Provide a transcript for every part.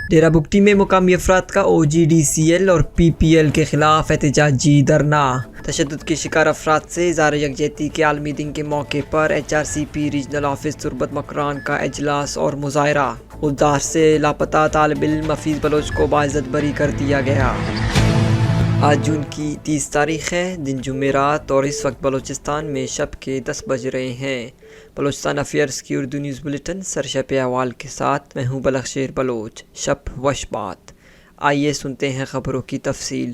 ڈیرہ بگٹی میں مقامی افراد کا OGDCL اور PPL کے خلاف احتجاجی دھرنا۔ تشدد کے شکار افراد سے اظہار یکجہتی کے عالمی دن کے موقع پر HRCP ریجنل آفس تربت مکران کا اجلاس اور مظاہرہ۔ غدار سے لاپتہ طالب علم حفیظ بلوچ کو باعزت بری کر دیا گیا۔ آج جون کی 30 تاریخ ہے، دن جمعرات، اور اس وقت بلوچستان میں شب کے 10 بج رہے ہیں۔ بلوچستان افیئرز کی اردو نیوز بلیٹن سرشپ احوال کے ساتھ میں ہوں بلخشیر بلوچ۔ شب وش بات، آئیے سنتے ہیں خبروں کی تفصیل۔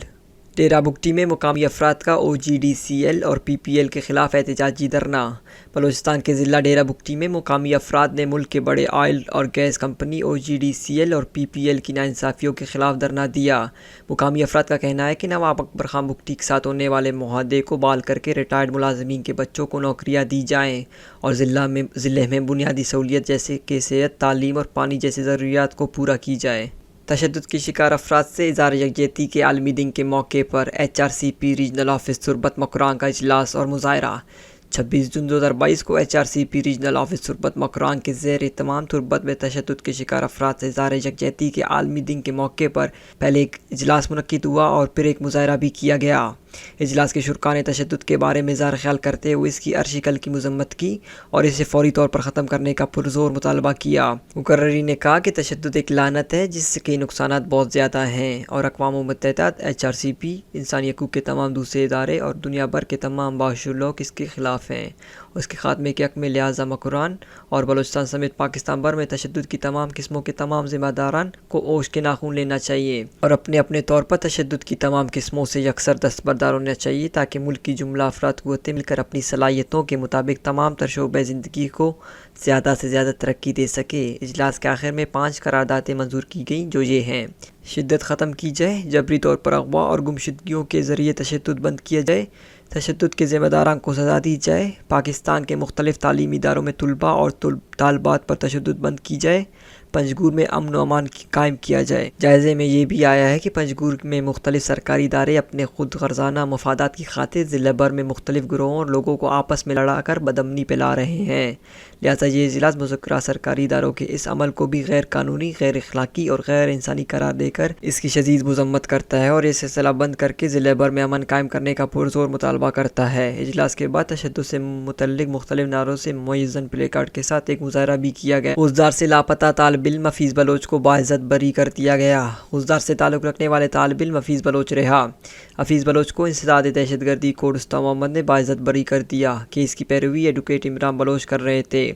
ڈیرہ بگٹی میں مقامی افراد کا OGDCL اور PPL کے خلاف احتجاجی دھرنا۔ بلوچستان کے ضلع ڈیرہ بگٹی میں مقامی افراد نے ملک کے بڑے آئل اور گیس کمپنی OGDCL اور PPL کی ناانصافیوں کے خلاف دھرنا دیا۔ مقامی افراد کا کہنا ہے کہ نواب اکبر خان بگٹی کے ساتھ ہونے والے معاہدے کو بحال کر کے ریٹائرڈ ملازمین کے بچوں کو نوکریاں دی جائیں اور ضلع میں بنیادی سہولیات جیسے کہ صحت، تعلیم اور پانی جیسی ضروریات کو پورا کی جائے۔ تشدد کے شکار افراد سے اظہار یکجہتی کے عالمی دن کے موقع پر HRCP ریجنل آفس تربت مکران کا اجلاس اور مظاہرہ۔ 26 جون 2022 کو HRCP ریجنل آفس تربت مکران کے زیر اہتمام تربت میں تشدد کے شکار افراد سے اظہار یکجہتی کے عالمی دن کے موقع پر پہلے ایک اجلاس منعقد ہوا اور پھر ایک مظاہرہ بھی کیا گیا۔ اجلاس کے شرکاء نے تشدد کے بارے میں اظہار خیال کرتے ہوئے اس کی عرضی کل کی مذمت کی اور اسے فوری طور پر ختم کرنے کا پرزور مطالبہ کیا۔ مقررین نے کہا کہ تشدد ایک لعنت ہے جس کے نقصانات بہت زیادہ ہیں اور اقوام متحدہ، HRCP، انسانی حقوق کے تمام دوسرے ادارے اور دنیا بھر کے تمام باشعور لوگ اس کے خلاف ہیں۔ اس کے خاتمے کے حق میں لہٰذا مکران اور بلوچستان سمیت پاکستان بھر میں تشدد کی تمام قسموں کے تمام ذمہ داران کو اوچھ کے ناخن لینا چاہیے اور اپنے اپنے طور پر تشدد کی تمام قسموں سے یکسر دستبردار ہونا چاہیے تاکہ ملک کی جملہ افراد قوتیں مل کر اپنی صلاحیتوں کے مطابق تمام تر شعبۂ زندگی کو زیادہ سے زیادہ ترقی دے سکے۔ اجلاس کے آخر میں 5 قراردادیں منظور کی گئیں جو یہ ہیں: شدت ختم کی جائے، جبری طور پر اغوا اور گمشدگیوں کے ذریعے تشدد بند کیا جائے، تشدد کے ذمہ داران کو سزا دی جائے، پاکستان کے مختلف تعلیمی اداروں میں طلباء اور طالبات پر تشدد بند کی جائے، پنجگور میں امن و امان قائم کیا جائے۔ جائزے میں یہ بھی آیا ہے کہ پنجگور میں مختلف سرکاری ادارے اپنے خود غرضانہ مفادات کی خاطر ضلع بھر میں مختلف گروہوں اور لوگوں کو آپس میں لڑا کر بدامنی پھیلا رہے ہیں، لہٰذا یہ اجلاس مذکورہ سرکاری اداروں کے اس عمل کو بھی غیر قانونی، غیر اخلاقی اور غیر انسانی قرار دے کر اس کی شدید مذمت کرتا ہے اور یہ سلسلہ بند کر کے ضلع بھر میں امن قائم کرنے کا پرزور مطالبہ کرتا ہے۔ اجلاس کے بعد تشدد سے متعلق مختلف نعروں سے معین پلے کارڈ کے ساتھ ایک مظاہرہ بھی کیا گیا۔ غدار سے لاپتہ طالب علم حفیظ بلوچ کو باعزت بری کر دیا گیا۔ غدار سے تعلق رکھنے والے طالب علم حفیظ بلوچ رہا۔ حفیظ بلوچ کو انسداد دہشت گردی کوڈ استا محمد نے باعزت بری کر دیا کہ اس کی پیروی ایڈوکیٹ عمران بلوچ کر رہے تھے۔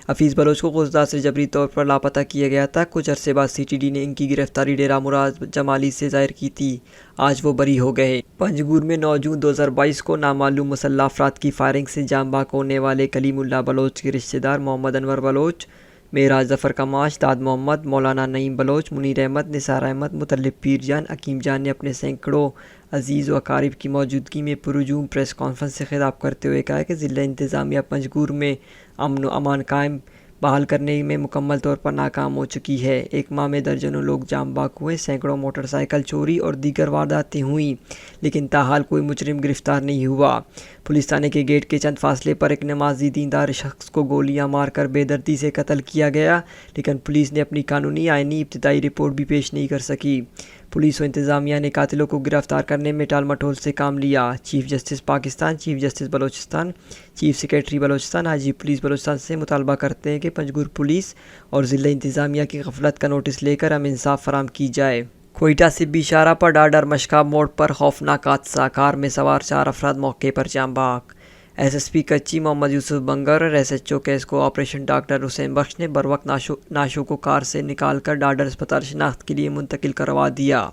حفیظ بلوچ کو غدار سے جبری طور پر لاپتہ کیا گیا تھا۔ کچھ عرصے بعد CTD نے ان کی گرفتاری ڈیرہ مراد جمالی سے ظاہر کی تھی، آج وہ بری ہو گئے۔ پنجگور میں 9 جون 2022 کو نامعلوم مسلح افراد کی فائرنگ سے جاں بحق ہونے والے کلیم اللہ بلوچ کے رشتہ دار محمد انور بلوچ، معراج ظفر کماش، داد محمد، مولانا نعیم بلوچ، منیر احمد، نثار احمد، مطلب پیر جان، حکیم جان نے اپنے سینکڑوں عزیز و اقارب کی موجودگی میں پرہجوم پریس کانفرنس سے خطاب کرتے ہوئے کہا کہ ضلع انتظامیہ پنجگور میں امن و امان قائم بحال کرنے میں مکمل طور پر ناکام ہو چکی ہے۔ ایک ماہ میں درجنوں لوگ جاں بحق ہوئے، سینکڑوں موٹر سائیکل چوری اور دیگر وارداتیں ہوئیں، لیکن تاحال کوئی مجرم گرفتار نہیں ہوا۔ پولیس تھانے کے گیٹ کے چند فاصلے پر ایک نمازی دیندار شخص کو گولیاں مار کر بے دردی سے قتل کیا گیا، لیکن پولیس نے اپنی قانونی آئینی ابتدائی رپورٹ بھی پیش نہیں کر سکی۔ پولیس و انتظامیہ نے قاتلوں کو گرفتار کرنے میں ٹال مٹول سے کام لیا۔ Chief justice Pakistan, chief justice Balochistan, chief secretary Balochistan, IG police Balochistan سے مطالبہ کرتے ہیں کہ پنجگور پولیس اور ضلع انتظامیہ کی غفلت کا نوٹس لے کر ہمیں انصاف فراہم کی جائے۔ کوئٹہ سے بشارہ پر ڈاڈر مشکاب موڑ پر خوفناک حادثہ، کار میں سوار 4 افراد موقع پر جاں بحق۔ SSP کچی محمد یوسف بنگر اور SHO کیس کو آپریشن ڈاکٹر حسین بخش نے بروقت نعشوں کو کار سے نکال کر ڈاڈر اسپتال شناخت کے لیے منتقل کروا دیا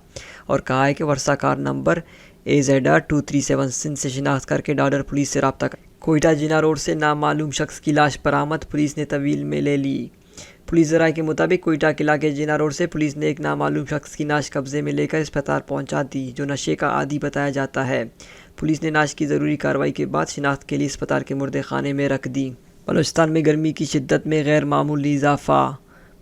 اور کہا ہے کہ ورثہ کار نمبر AZR 237 سندھ سے شناخت کر کے ڈاڈر پولیس سے رابطہ کر۔ کوئٹہ جناح روڈ سے نامعلوم شخص کی لاش برآمد، پولیس نے طویل میں لے لی۔ پولیس ذرائع کے مطابق کوئٹہ قلعہ کے جناح روڈ سے پولیس نے ایک نامعلوم شخص کی لاش قبضے میں لے کر اسپتال پہنچا دی جو نشے کا عادی بتایا جاتا ہے۔ پولیس نے لاش کی ضروری کارروائی کے بعد شناخت کے لیے اسپتال کے مردے خانے میں رکھ دی۔ بلوچستان میں گرمی کی شدت میں غیر معمولی اضافہ،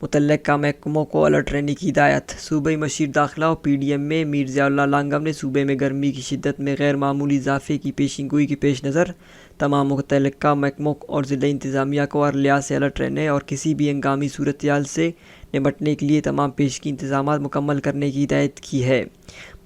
متعلقہ محکموں کو الرٹ رہنے کی ہدایت۔ صوبائی مشیر داخلہ اور PDM میں میر ضیاء اللہ لانگم نے صوبے میں گرمی کی شدت میں غیر معمولی اضافے کی پیشین گوئی کے پیش نظر تمام متعلقہ محکموں اور ضلع انتظامیہ کو ہر لحاظ سے الرٹ رہنے اور کسی بھی ہنگامی صورتحال سے نمٹنے کے لیے تمام پیشگی انتظامات مکمل کرنے کی ہدایت کی ہے۔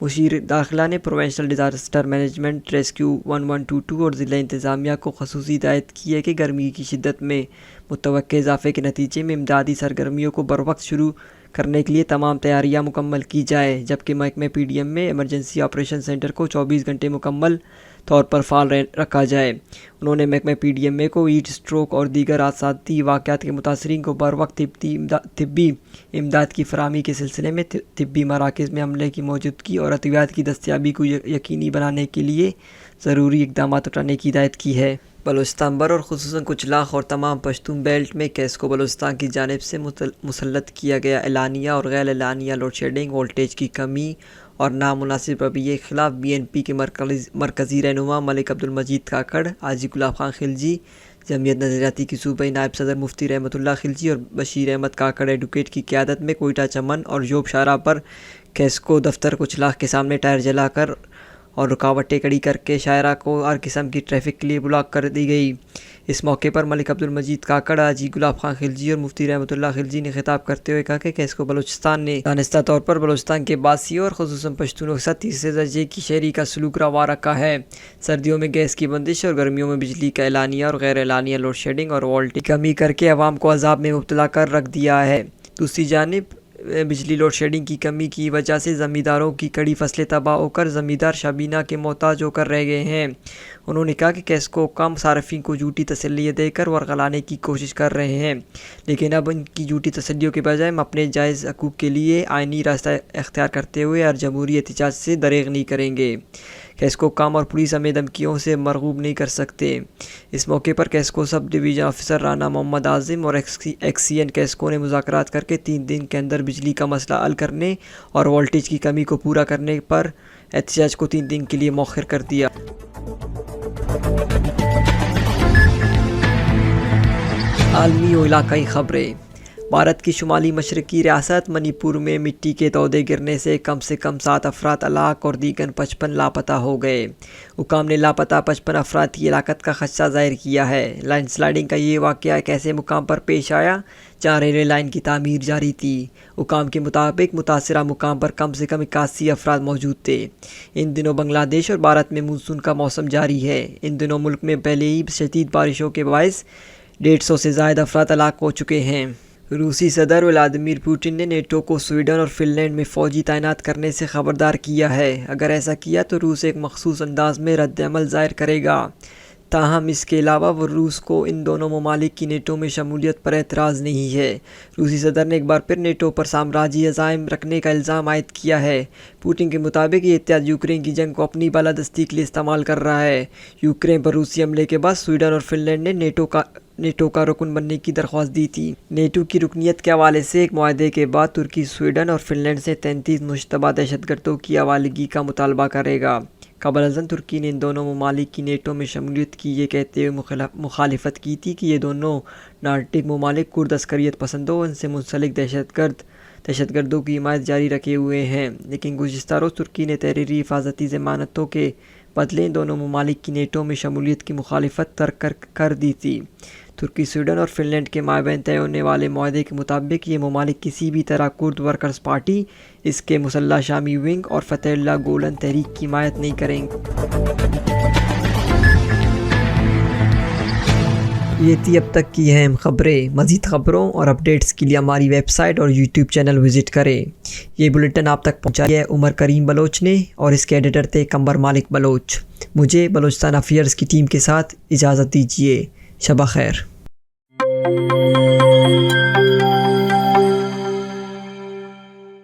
مشیر داخلہ نے پروونشنل ڈیزاسٹر مینجمنٹ ریسکیو 1122 اور ضلع انتظامیہ کو خصوصی ہدایت کی ہے کہ گرمی کی شدت میں متوقع اضافے کے نتیجے میں امدادی سرگرمیوں کو بروقت شروع کرنے کے لیے تمام تیاریاں مکمل کی جائے، جبکہ محکمہ پی ڈی ایم میں ایمرجنسی آپریشن سینٹر کو 24 گھنٹے مکمل طور پر فعال رکھا جائے۔ انہوں نے محکمہ پی ڈی ایم اے کو ہیٹ اسٹروک اور دیگر حادثاتی واقعات کے متاثرین کو بروقت طبی امداد کی فراہمی کے سلسلے میں طبی مراکز میں عملے کی موجودگی اور ادویات کی دستیابی کو یقینی بنانے کے لیے ضروری اقدامات اٹھانے کی ہدایت کی ہے۔ بلوچستان بر اور خصوصاً کچلاخ اور تمام پشتون بیلٹ میں کیسکو بلوچستان کی جانب سے مسلط کیا گیا اعلانیہ اور غیر اعلانیہ لوڈ شیڈنگ، وولٹیج کی کمی اور نامناسب رویے کے خلاف بی این پی کے مرکزی رہنما ملک عبدالمجید کاکڑ، حاجی گلاب خان خلجی، جمعیت نظریاتی کی صوبائی نائب صدر مفتی رحمت اللہ خلجی اور بشیر احمد کاکڑ ایڈوکیٹ کی قیادت میں کوئٹہ چمن اور جوب شاہراہ پر کیسکو دفتر کچلاخ کے سامنے ٹائر جلا کر اور رکاوٹیں کھڑی کر کے شاہراہ کو ہر قسم کی ٹریفک کے لیے بلاک کر دی گئی۔ اس موقع پر ملک عبدالمجید کاکڑ، حاجی گلاب خان خلجی اور مفتی رحمت اللہ خلجی نے خطاب کرتے ہوئے کہا کہ کیسکو بلوچستان نے دانستہ طور پر بلوچستان کے باسیوں اور خصوصاً پشتونوں کے ساتھ تیسرے درجے کی شہری کا سلوک روا رکھا ہے۔ سردیوں میں گیس کی بندش اور گرمیوں میں بجلی کا اعلانیہ اور غیر اعلانیہ لوڈ شیڈنگ اور وولٹیج کی کمی کر کے عوام کو عذاب میں مبتلا کر رکھ دیا ہے۔ دوسری جانب بجلی لوڈ شیڈنگ کی کمی کی وجہ سے زمینداروں کی کڑی فصلیں تباہ ہو کر زمیندار شابینہ کے محتاج ہو کر رہ گئے ہیں۔ انہوں نے کہا کہ کیسکو کم صارفین کو جھوٹی تسلیاں دے کر ورغلانے کی کوشش کر رہے ہیں، لیکن اب ان کی جھوٹی تسلیوں کے بجائے ہم اپنے جائز حقوق کے لیے آئینی راستہ اختیار کرتے ہوئے ہر جمہوری احتجاج سے دریغ نہیں کریں گے۔ کیسکو کام اور پولیس ہمیں دھمکیوں سے مرغوب نہیں کر سکتے۔ اس موقع پر QESCO sub division officer Rana Muhammad Azam اور ایکس سی این کیسکو نے مذاکرات کر کے 3 دن کے اندر بجلی کا مسئلہ حل کرنے اور وولٹیج کی کمی کو پورا کرنے پر احتجاج کو 3 دن کے لیے مؤخر کر دیا۔ عالمی و علاقائی خبریں۔ بھارت کی شمالی مشرقی ریاست منی پور میں مٹی کے تودے گرنے سے کم 7 افراد ہلاک اور دیگر 55 لاپتہ ہو گئے۔ حکام نے لاپتہ 55 افراد کی ہلاکت کا خدشہ ظاہر کیا ہے۔ لینڈ سلائڈنگ کا یہ واقعہ ایک ایسے مقام پر پیش آیا جہاں ریلوے لائن کی تعمیر جاری تھی۔ حکام کے مطابق متاثرہ مقام پر کم 81 افراد موجود تھے۔ ان دنوں بنگلہ دیش اور بھارت میں مونسون کا موسم جاری ہے۔ ان دنوں ملک میں پہلے ہی شدید بارشوں کے باعث 150 سے زائد افراد ہلاک ہو چکے ہیں۔ روسی صدر ولادیمیر پوٹن نے نیٹو کو سویڈن اور فن لینڈ میں فوجی تعینات کرنے سے خبردار کیا ہے۔ اگر ایسا کیا تو روس ایک مخصوص انداز میں رد عمل ظاہر کرے گا۔ تاہم اس کے علاوہ وہ روس کو ان دونوں ممالک کی نیٹو میں شمولیت پر اعتراض نہیں ہے۔ روسی صدر نے ایک بار پھر نیٹو پر سامراجی عزائم رکھنے کا الزام عائد کیا ہے۔ پوٹن کے مطابق یہ اتحاد یوکرین کی جنگ کو اپنی بالادستی کے لیے استعمال کر رہا ہے۔ یوکرین پر روسی حملے کے بعد سویڈن اور فن لینڈ نے نیٹو کا رکن بننے کی درخواست دی تھی۔ نیٹو کی رکنیت کے حوالے سے ایک معاہدے کے بعد ترکی سویڈن اور فن لینڈ سے 33 مشتبہ دہشت گردوں کی حوالگی کا مطالبہ کرے گا۔ قبل ازاں ترکی نے ان دونوں ممالک کی نیٹو میں شمولیت کی یہ کہتے ہوئے مخالفت کی تھی کہ یہ دونوں نارڈک ممالک کرد عسکریت پسندوں ان سے منسلک دہشت گردوں کی حمایت جاری رکھے ہوئے ہیں، لیکن گزشتہ روز ترکی نے تحریری حفاظتی ضمانتوں کے بدلے ان دونوں ممالک کی نیٹو میں شمولیت کی مخالفت ترک کر دی تھی۔ ترکی سویڈن اور فن لینڈ کے مابین طے ہونے والے معاہدے کے مطابق یہ ممالک کسی بھی طرح کرد ورکرز پارٹی، اس کے مسلح شامی ونگ اور فتح اللہ گولن تحریک کی حمایت نہیں کریں گے۔ یہ تھی اب تک کی اہم خبریں۔ مزید خبروں اور اپڈیٹس کے لیے ہماری ویب سائٹ اور یوٹیوب چینل وزٹ کریں۔ یہ بلیٹن آپ تک پہنچایا ہے عمر کریم بلوچ نے اور اس کے ایڈیٹر تھے قمبر مالک بلوچ۔ مجھے بلوچستان افیئرز کی ٹیم کے ساتھ اجازت دیجیے۔ شب خیر۔